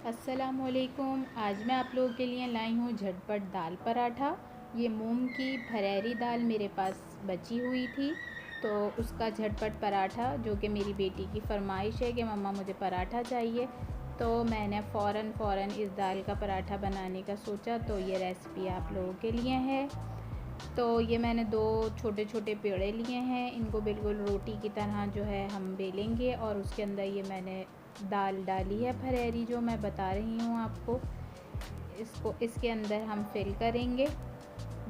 अस्सलामुअलैकुम। आज मैं आप लोगों के लिए लाई हूँ झटपट दाल पराठा। ये मूंग की भरेरी दाल मेरे पास बची हुई थी, तो उसका झटपट पराठा, जो कि मेरी बेटी की फ़रमाइश है कि मम्मा मुझे पराठा चाहिए, तो मैंने फ़ौरन इस दाल का पराठा बनाने का सोचा। तो ये रेसिपी आप लोगों के लिए है। तो ये मैंने 2 छोटे-छोटे पेड़े लिए हैं। इनको बिल्कुल रोटी की तरह जो है हम बेलेंगे और उसके अंदर ये मैंने दाल डाली है भरेरी, जो मैं बता रही हूँ आपको। इसको इसके अंदर हम फिल करेंगे,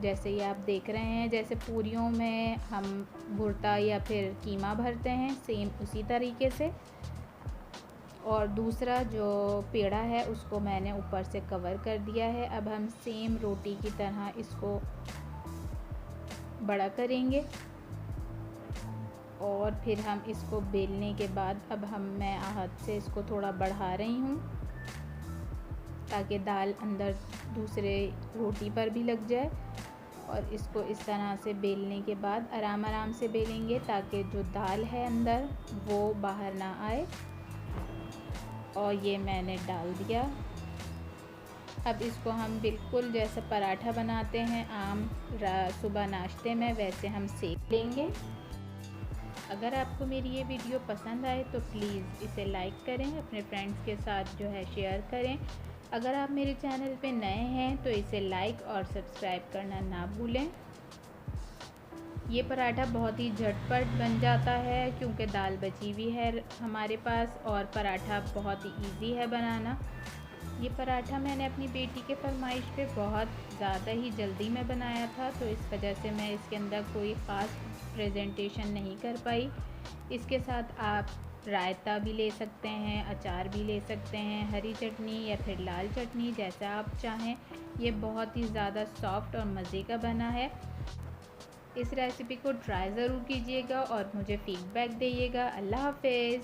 जैसे ये आप देख रहे हैं। जैसे पूरियों में हम भुर्ता या फिर कीमा भरते हैं, सेम उसी तरीके से। और दूसरा जो पेड़ा है उसको मैंने ऊपर से कवर कर दिया है। अब हम सेम रोटी की तरह इसको बड़ा करेंगे और फिर हम इसको बेलने के बाद अब मैं हाथ से इसको थोड़ा बढ़ा रही हूँ ताकि दाल अंदर दूसरे रोटी पर भी लग जाए। और इसको इस तरह से बेलने के बाद आराम से बेलेंगे ताकि जो दाल है अंदर वो बाहर ना आए। और ये मैंने डाल दिया। अब इसको हम बिल्कुल जैसे पराठा बनाते हैं आम सुबह नाश्ते में, वैसे हम सेक लेंगे। अगर आपको मेरी ये वीडियो पसंद आए तो प्लीज़ इसे लाइक करें, अपने फ्रेंड्स के साथ जो है शेयर करें। अगर आप मेरे चैनल पे नए हैं तो इसे लाइक और सब्सक्राइब करना ना भूलें। ये पराठा बहुत ही झटपट बन जाता है क्योंकि दाल बची हुई है हमारे पास, और पराठा बहुत ही इजी है बनाना। ये पराठा मैंने अपनी बेटी के फरमाइश पे बहुत ज़्यादा ही जल्दी में बनाया था, तो इस वजह से मैं इसके अंदर कोई ख़ास प्रेजेंटेशन नहीं कर पाई। इसके साथ आप रायता भी ले सकते हैं, अचार भी ले सकते हैं, हरी चटनी या फिर लाल चटनी, जैसा आप चाहें। ये बहुत ही ज़्यादा सॉफ्ट और मज़े का बना है। इस रेसिपी को ट्राई ज़रूर कीजिएगा और मुझे फ़ीडबैक दीजिएगा। अल्लाह हाफ़िज़।